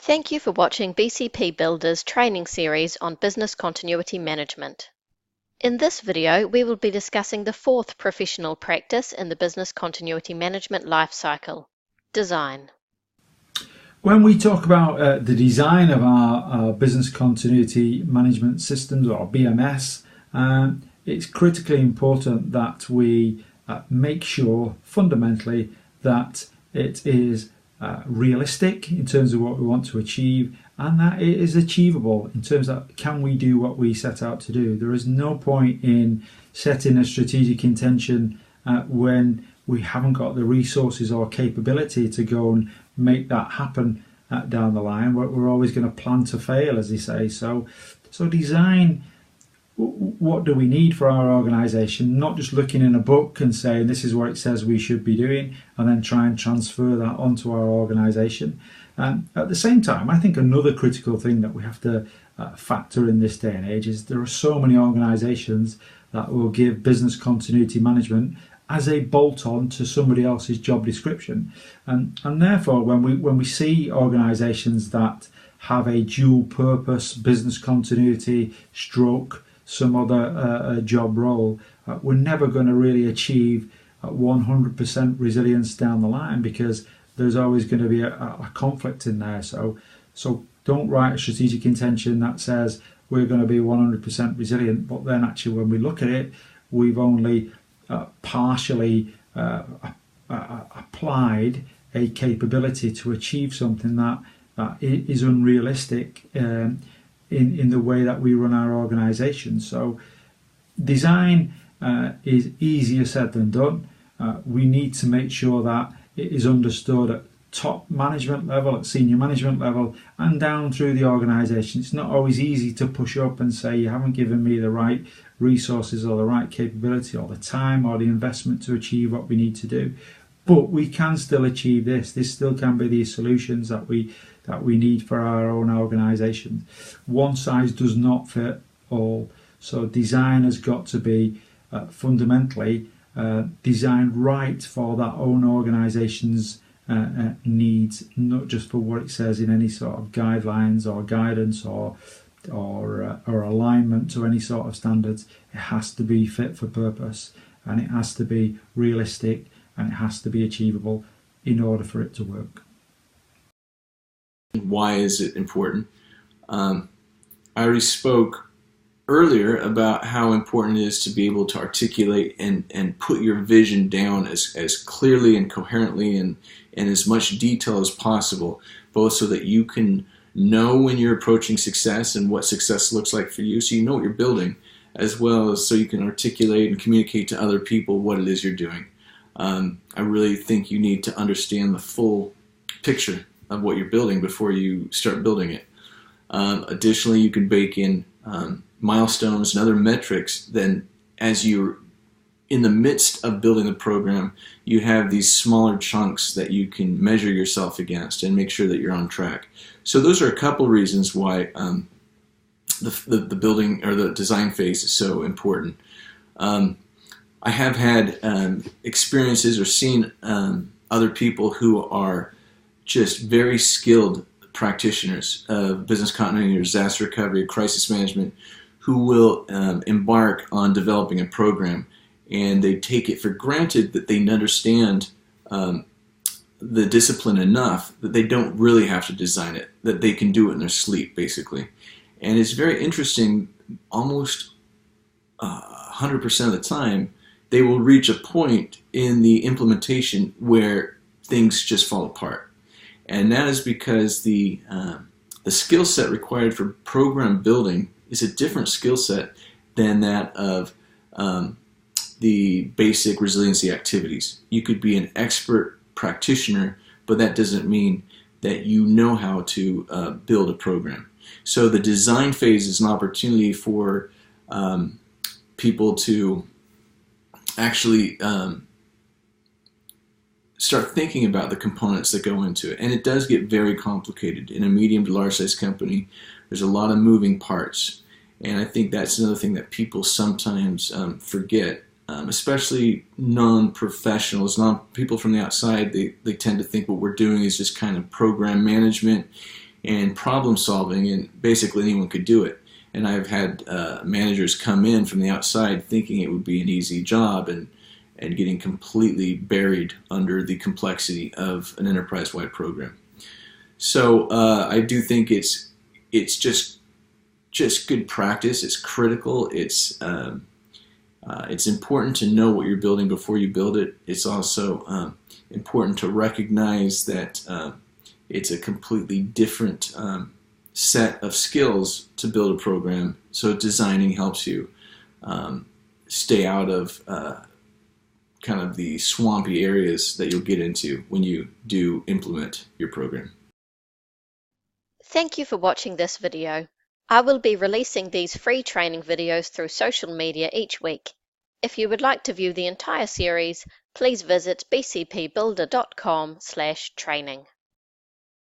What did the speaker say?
Thank you for watching BCP Builder's training series on business continuity management. In this video, we will be discussing the fourth professional practice in the business continuity management lifecycle, design. When we talk about the design of our business continuity management systems, or BMS, it's critically important that we make sure fundamentally that it is realistic in terms of what we want to achieve, and that it is achievable in terms of can we do what we set out to do. There is no point in setting a strategic intention when we haven't got the resources or capability to go and make that happen down the line. We're always going to plan to fail, as they say. So design, what do we need for our organisation? Not just looking in a book and saying this is what it says we should be doing and then try and transfer that onto our organisation. At the same time, I think another critical thing that we have to factor in this day and age is there are so many organisations that will give business continuity management as a bolt-on to somebody else's job description, and therefore when we see organisations that have a dual purpose business continuity stroke some other job role, we're never going to really achieve 100% resilience down the line, because there's always going to be a conflict in there. So don't write a strategic intention that says we're going to be 100% resilient, but then actually when we look at it, we've only partially applied a capability to achieve something that is unrealistic in the way that we run our organisation. So design is easier said than done. We need to make sure that it is understood at top management level, at senior management level, and down through the organisation. It's not always easy to push up and say you haven't given me the right resources or the right capability or the time or the investment to achieve what we need to do. But we can still achieve this. This still can be the solutions that we need for our own organisation. One size does not fit all. So design has got to be fundamentally designed right for that own organisation's needs, not just for what it says in any sort of guidelines or guidance or alignment to any sort of standards. It has to be fit for purpose, and it has to be realistic, and it has to be achievable in order for it to work. Why is it important? I already spoke earlier about how important it is to be able to articulate and put your vision down as clearly and coherently and in as much detail as possible, both so that you can know when you're approaching success and what success looks like for you, so you know what you're building, as well as so you can articulate and communicate to other people what it is you're doing. I really think you need to understand the full picture of what you're building before you start building it. Additionally, you can bake in milestones and other metrics. Then as you're in the midst of building the program, you have these smaller chunks that you can measure yourself against and make sure that you're on track. So those are a couple reasons why the building or the design phase is so important. I have had experiences or seen other people who are just very skilled practitioners of business continuity or disaster recovery or crisis management who will embark on developing a program, and they take it for granted that they understand the discipline enough that they don't really have to design it, that they can do it in their sleep, basically. And it's very interesting, almost 100% of the time, they will reach a point in the implementation where things just fall apart. And that is because the skill set required for program building is a different skill set than that of the basic resiliency activities. You could be an expert practitioner, but that doesn't mean that you know how to build a program. So the design phase is an opportunity for people to actually start thinking about the components that go into it. And it does get very complicated. In a medium to large size company, there's a lot of moving parts. And I think that's another thing that people sometimes forget, especially non-professionals, people from the outside. They tend to think what we're doing is just kind of program management, and problem solving, and basically anyone could do it. And I've had managers come in from the outside thinking it would be an easy job, and getting completely buried under the complexity of an enterprise-wide program. So I do think it's just good practice. It's critical. It's important to know what you're building before you build it. It's also important to recognize that it's a completely different set of skills to build a program. So designing helps you stay out of kind of the swampy areas that you'll get into when you do implement your program. Thank you for watching this video. I will be releasing these free training videos through social media each week. If you would like to view the entire series, please visit bcpbuilder.com/training.